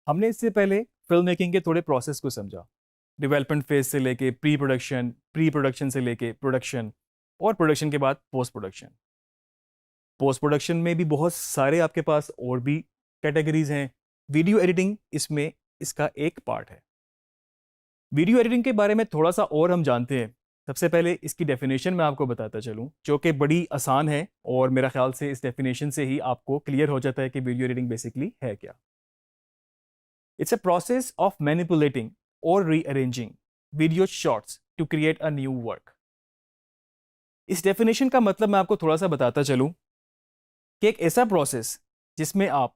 हमने इससे पहले फिल्म मेकिंग के थोड़े प्रोसेस को समझा। डेवलपमेंट फेज से लेके प्री प्रोडक्शन से लेके प्रोडक्शन, और प्रोडक्शन के बाद पोस्ट प्रोडक्शन। पोस्ट प्रोडक्शन में भी बहुत सारे आपके पास और भी कैटेगरीज हैं। वीडियो एडिटिंग इसमें इसका एक पार्ट है। वीडियो एडिटिंग के बारे में थोड़ा सा और हम जानते हैं। सबसे पहले इसकी डेफिनेशन मैं आपको बताता चलूं, जो कि बड़ी आसान है, और मेरा ख्याल से इस डेफिनेशन से ही आपको क्लियर हो जाता है कि वीडियो एडिटिंग बेसिकली है क्या। It's a process of manipulating और rearranging video shorts to create a new work. इस डेफिनेशन का मतलब मैं आपको थोड़ा सा बताता चलूं कि एक ऐसा प्रोसेस जिसमें आप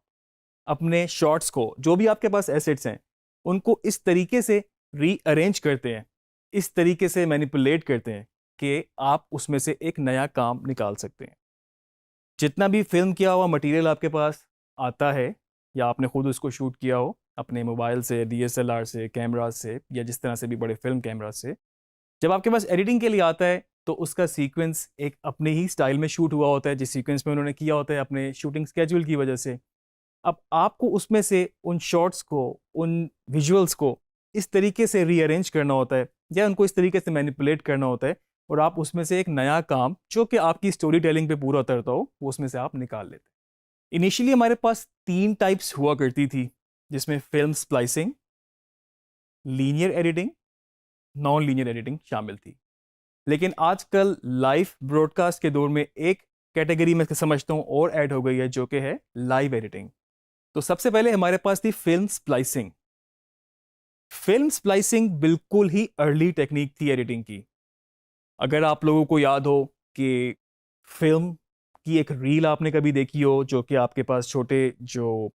अपने शॉर्ट्स को, जो भी आपके पास एसेट्स हैं, उनको इस तरीके से रीअरेंज करते हैं, इस तरीके से मैनिपुलेट करते हैं कि आप उसमें से एक नया काम निकाल सकते हैं। जितना भी फिल्म किया हुआ मटेरियल आपके पास आता है, या आपने खुद उसको शूट किया हो अपने मोबाइल से, DSLR से, कैमराज से, या जिस तरह से भी बड़े फिल्म कैमराज से, जब आपके पास एडिटिंग के लिए आता है तो उसका सीक्वेंस एक अपने ही स्टाइल में शूट हुआ होता है, जिस सीक्वेंस में उन्होंने किया होता है अपने शूटिंग स्केड्यूल की वजह से। अब आपको उसमें से उन शॉट्स को, उन विजुअल्स को इस तरीके से रीअरेंज करना होता है, या उनको इस तरीके से मैनिपुलेट करना होता है, और आप उसमें से एक नया काम जो कि आपकी स्टोरी टेलिंग पे पूरा उतरता हो, वो उसमें से आप निकाल लेते हैं। इनिशियली हमारे पास 3 टाइप्स हुआ करती थी, जिसमें film splicing, linear editing, non linear editing शामिल थी। लेकिन आजकल लाइव ब्रॉडकास्ट के दौर में एक कैटेगरी में समझता हूँ और ऐड हो गई है, जो कि है लाइव एडिटिंग। तो सबसे पहले हमारे पास थी फिल्म स्प्लाइसिंग। फिल्म स्प्लाइसिंग बिल्कुल ही अर्ली टेक्निक थी एडिटिंग की। अगर आप लोगों को याद हो कि फिल्म की एक रील आपने कभी देखी हो, जो कि आपके पास छोटे जो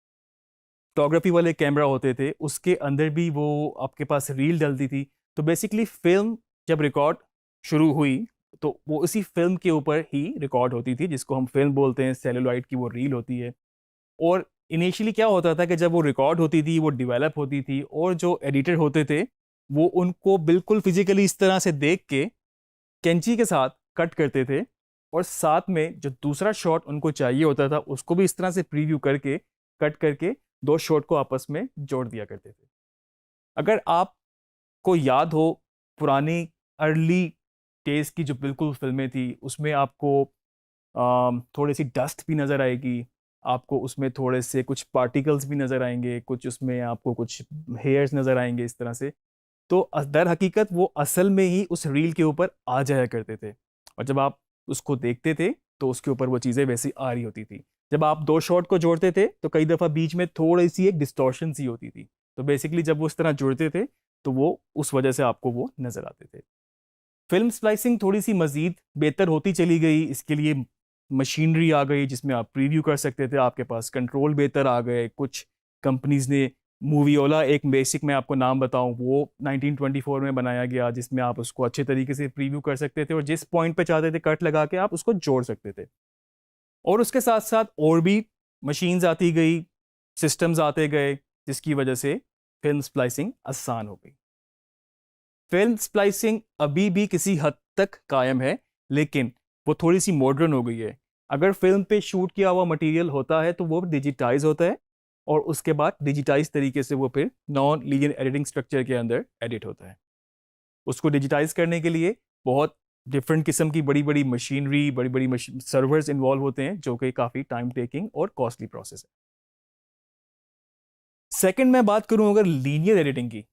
फोटोग्राफी वाले कैमरा होते थे, उसके अंदर भी वो आपके पास रील डलती थी। तो बेसिकली फिल्म जब रिकॉर्ड शुरू हुई तो वो उसी फिल्म के ऊपर ही रिकॉर्ड होती थी, जिसको हम फिल्म बोलते हैं, सेलुलॉइड की वो रील होती है। और इनिशियली क्या होता था कि जब वो रिकॉर्ड होती थी, वो डेवलप होती थी, और जो एडिटर होते थे वो उनको बिल्कुल फिजिकली इस तरह से देख के कैंची के साथ कट करते थे, और साथ में जो दूसरा शॉट उनको चाहिए होता था उसको भी इस तरह से प्रीव्यू करके, कट करके, 2 शॉट को आपस में जोड़ दिया करते थे। अगर आपको याद हो पुरानी अर्ली डेज की जो बिल्कुल फिल्में थी, उसमें आपको थोड़ी सी डस्ट भी नज़र आएगी, आपको उसमें थोड़े से कुछ पार्टिकल्स भी नज़र आएंगे, कुछ उसमें आपको कुछ हेयर्स नज़र आएंगे इस तरह से। तो दर हकीकत वो असल में ही उस रील के ऊपर आ जाया करते थे, और जब आप उसको देखते थे तो उसके ऊपर वो चीज़ें वैसी आ रही होती थी। जब आप 2 शॉट को जोड़ते थे तो कई दफ़ा बीच में थोड़ी सी एक डिस्टॉर्शन सी होती थी। तो बेसिकली जब वो उस तरह जुड़ते थे तो वो उस वजह से आपको वो नज़र आते थे। फिल्म स्प्लाइसिंग थोड़ी सी मज़ीद बेहतर होती चली गई। इसके लिए मशीनरी आ गई जिसमें आप प्रीव्यू कर सकते थे, आपके पास कंट्रोल बेहतर आ गए। कुछ कंपनीज ने, मूवीओला एक बेसिक मैं आपको नाम बताऊं, वो 1924 में बनाया गया, जिसमें आप उसको अच्छे तरीके से प्रीव्यू कर सकते थे, और जिस पॉइंट पे चाहते थे कट लगा के आप उसको जोड़ सकते थे। और उसके साथ साथ और भी मशीन्स आती गई, सिस्टम्स आते गए, जिसकी वजह से फिल्म स्प्लाइसिंग आसान हो गई। फिल्म स्प्लाइसिंग अभी भी किसी हद तक कायम है, लेकिन वो थोड़ी सी मॉडर्न हो गई है। अगर फिल्म पे शूट किया हुआ मटेरियल होता है तो वो डिजिटाइज होता है, और उसके बाद डिजिटाइज तरीके से वो फिर नॉन लीनियर एडिटिंग स्ट्रक्चर के अंदर एडिट होता है। उसको डिजिटाइज करने के लिए बहुत डिफरेंट किस्म की बड़ी बड़ी मशीनरी, बड़ी बड़ी सर्वर्स इन्वॉल्व होते हैं, जो कि काफ़ी टाइम टेकिंग और कॉस्टली प्रोसेस है। सेकंड मैं बात करूं अगर लीनियर एडिटिंग की।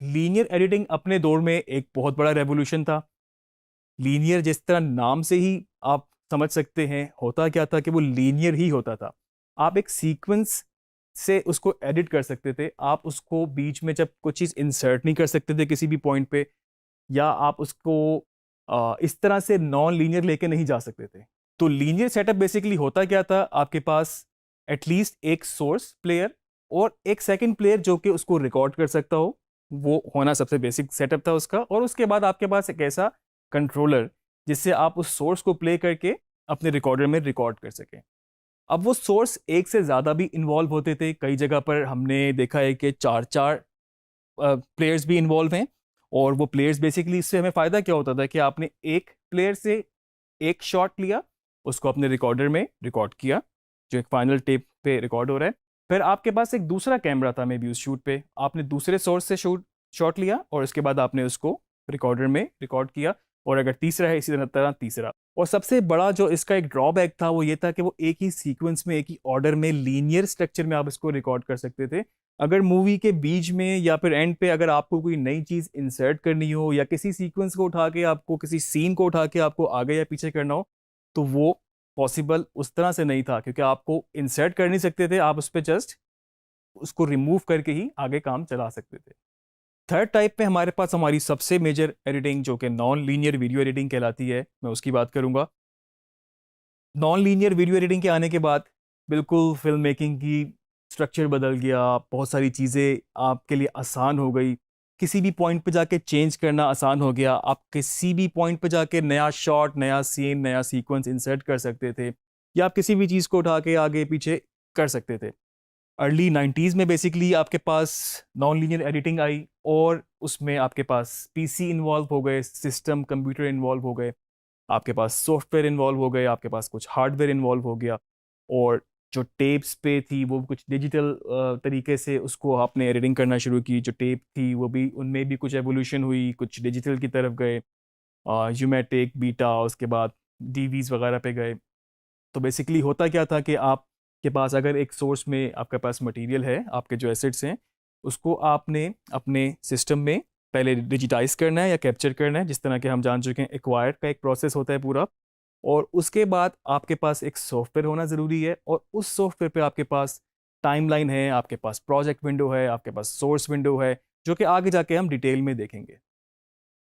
लीनियर एडिटिंग अपने दौर में एक बहुत बड़ा रेवोल्यूशन था। लीनियर जिस तरह नाम से ही आप समझ सकते हैं, होता क्या था कि वो लीनियर ही होता था। आप एक सीक्वेंस से उसको एडिट कर सकते थे, आप उसको बीच में जब कुछ चीज़ इंसर्ट नहीं कर सकते थे किसी भी पॉइंट पे, या आप उसको इस तरह से नॉन लीनियर लेके नहीं जा सकते थे। तो लीनियर सेटअप बेसिकली होता क्या था, आपके पास एटलीस्ट एक सोर्स प्लेयर और एक सेकंड प्लेयर जो कि उसको रिकॉर्ड कर सकता हो, वो होना सबसे बेसिक सेटअप था उसका। और उसके बाद आपके पास एक ऐसा कंट्रोलर जिससे आप उस सोर्स को प्ले करके अपने रिकॉर्डर में रिकॉर्ड कर सकें। अब वो सोर्स एक से ज़्यादा भी इन्वॉल्व होते थे। कई जगह पर हमने देखा है कि 4-4 प्लेयर्स भी इन्वॉल्व हैं। और वो प्लेयर्स बेसिकली, इससे हमें फ़ायदा क्या होता था कि आपने एक प्लेयर से एक शॉट लिया, उसको अपने रिकॉर्डर में रिकॉर्ड किया, जो एक फाइनल टेप पे रिकॉर्ड हो रहा है। फिर आपके पास एक दूसरा कैमरा था मे बी उस शूट पे, आपने दूसरे सोर्स से शॉट लिया और उसके बाद आपने उसको रिकॉर्डर में रिकॉर्ड किया, और अगर तीसरा है इसी तरह तीसरा। और सबसे बड़ा जो इसका एक ड्रॉबैक था वो ये था कि वो एक ही सीक्वेंस में, एक ही ऑर्डर में, लीनियर स्ट्रक्चर में आप इसको रिकॉर्ड कर सकते थे। अगर मूवी के बीच में या फिर एंड पे अगर आपको कोई नई चीज़ इंसर्ट करनी हो, या किसी सीक्वेंस को उठा के आपको, किसी सीन को उठा के आपको आगे या पीछे करना हो, तो वो पॉसिबल उस तरह से नहीं था, क्योंकि आपको इंसर्ट कर नहीं सकते थे, आप उस पर जस्ट उसको रिमूव करके ही आगे काम चला सकते थे। थर्ड टाइप में हमारे पास हमारी सबसे मेजर एडिटिंग जो कि नॉन लीनियर वीडियो एडिटिंग कहलाती है, मैं उसकी बात करूंगा। नॉन लीनियर वीडियो एडिटिंग के आने के बाद बिल्कुल फिल्म मेकिंग की स्ट्रक्चर बदल गया, बहुत सारी चीज़ें आपके लिए आसान हो गई, किसी भी पॉइंट पे जाके चेंज करना आसान हो गया, आप किसी भी पॉइंट पे जाके नया शॉट, नया सीन, नया सीक्वेंस इंसर्ट कर सकते थे, या आप किसी भी चीज़ को उठा के आगे पीछे कर सकते थे। अर्ली 90s में बेसिकली आपके पास नॉन लीनियर एडिटिंग आई, और उसमें आपके पास पीसी इन्वॉल्व हो गए, सिस्टम कंप्यूटर इन्वॉल्व हो गए, आपके पास सॉफ्टवेयर इन्वॉल्व हो गए, आपके पास कुछ हार्डवेयर इन्वॉल्व हो गया, और जो टेप्स पे थी वो कुछ डिजिटल तरीके से उसको आपने एडिटिंग करना शुरू की। जो टेप थी वो भी, उनमें भी कुछ एवोल्यूशन हुई, कुछ डिजिटल की तरफ गए, यूमेटिक, बीटा, उसके बाद डीवीज वगैरह पे गए। तो बेसिकली होता क्या था कि आपके पास अगर एक सोर्स में आपके पास मटेरियल है, आपके जो एसेट्स हैं, उसको आपने अपने सिस्टम में पहले डिजिटाइज करना है या कैप्चर करना है, जिस तरह के हम जान चुके हैं एक्वायर का एक प्रोसेस होता है पूरा, और उसके बाद आपके पास एक सॉफ्टवेयर होना ज़रूरी है, और उस सॉफ्टवेयर पे आपके पास टाइमलाइन है, आपके पास प्रोजेक्ट विंडो है, आपके पास सोर्स विंडो है, जो कि आगे जाके हम डिटेल में देखेंगे।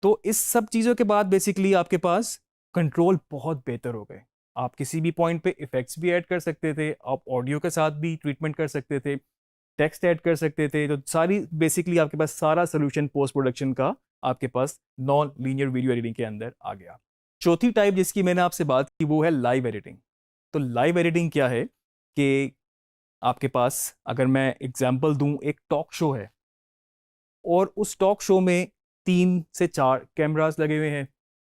तो इस सब चीज़ों के बाद बेसिकली आपके पास कंट्रोल बहुत बेहतर हो गए। आप किसी भी पॉइंट पे इफ़ेक्ट्स भी ऐड कर सकते थे, आप ऑडियो के साथ भी ट्रीटमेंट कर सकते थे, टेक्स्ट ऐड कर सकते थे, तो सारी बेसिकली आपके पास सारा सोल्यूशन पोस्ट प्रोडक्शन का आपके पास नॉन लीनियर वीडियो एडिटिंग के अंदर आ गया। चौथी टाइप जिसकी मैंने आपसे बात की वो है लाइव एडिटिंग। तो लाइव एडिटिंग क्या है कि आपके पास, अगर मैं एग्जांपल दूं, एक टॉक शो है और उस टॉक शो में 3 से 4 कैमरास लगे हुए हैं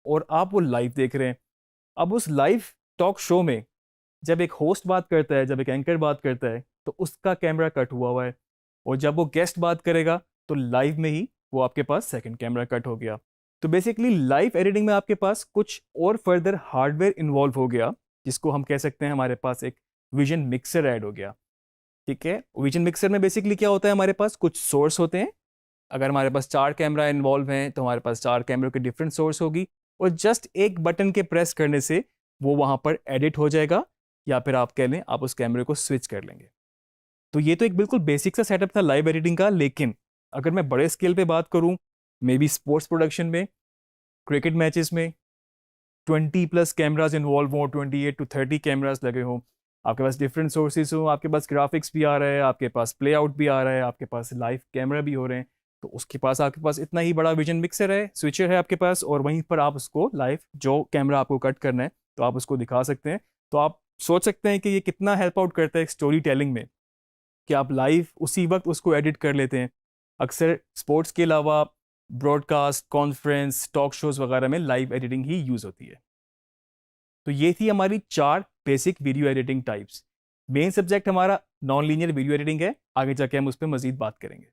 और आप वो लाइव देख रहे हैं। अब उस लाइव टॉक शो में जब एक होस्ट बात करता है, जब एक एंकर बात करता है, तो उसका कैमरा कट हुआ है, और जब वो गेस्ट बात करेगा तो लाइव में ही वो आपके पास सेकंड कैमरा कट हो गया। तो बेसिकली लाइव एडिटिंग में आपके पास कुछ और फर्दर हार्डवेयर इन्वॉल्व हो गया, जिसको हम कह सकते हैं हमारे पास एक विजन मिक्सर ऐड हो गया। ठीक है, विजन मिक्सर में बेसिकली क्या होता है, हमारे पास कुछ सोर्स होते हैं। अगर हमारे पास 4 कैमरा इन्वॉल्व हैं तो हमारे पास 4 कैमरों की डिफरेंट सोर्स होगी, और जस्ट एक बटन के प्रेस करने से वो वहां पर एडिट हो जाएगा, या फिर आप कह लें आप उस कैमरे को स्विच कर लेंगे। तो ये तो एक बिल्कुल बेसिक सा सेटअप था लाइव एडिटिंग का। लेकिन अगर मैं बड़े स्केल पे बात करूं, मे बी स्पोर्ट्स प्रोडक्शन में, क्रिकेट मैचेस में 20+ कैमराज इन्वॉल्व हों, 28 to 30 कैमराज लगे हों, आपके पास डिफरेंट सोर्सेज हों, आपके पास ग्राफिक्स भी आ रहा है, आपके पास प्ले आउट भी आ रहा है, आपके पास लाइव कैमरा भी हो रहे हैं, तो उसके पास आपके पास इतना ही बड़ा विजन मिक्सर है, स्विचर है आपके पास, और वहीं पर आप उसको लाइव जो कैमरा आपको कट करना है तो आप उसको दिखा सकते हैं। तो आप सोच सकते हैं कि ये कितना हेल्प आउट करता है स्टोरी टेलिंग में, कि आप लाइव उसी वक्त उसको एडिट कर लेते हैं। अक्सर स्पोर्ट्स के अलावा ब्रॉडकास्ट, कॉन्फ्रेंस, टॉक शोज वगैरह में लाइव एडिटिंग ही यूज़ होती है। तो ये थी हमारी 4 basic video editing types. Main subject हमारा नॉन लीनियर वीडियो एडिटिंग है, आगे जाके हम उस पर मजीद बात करेंगे।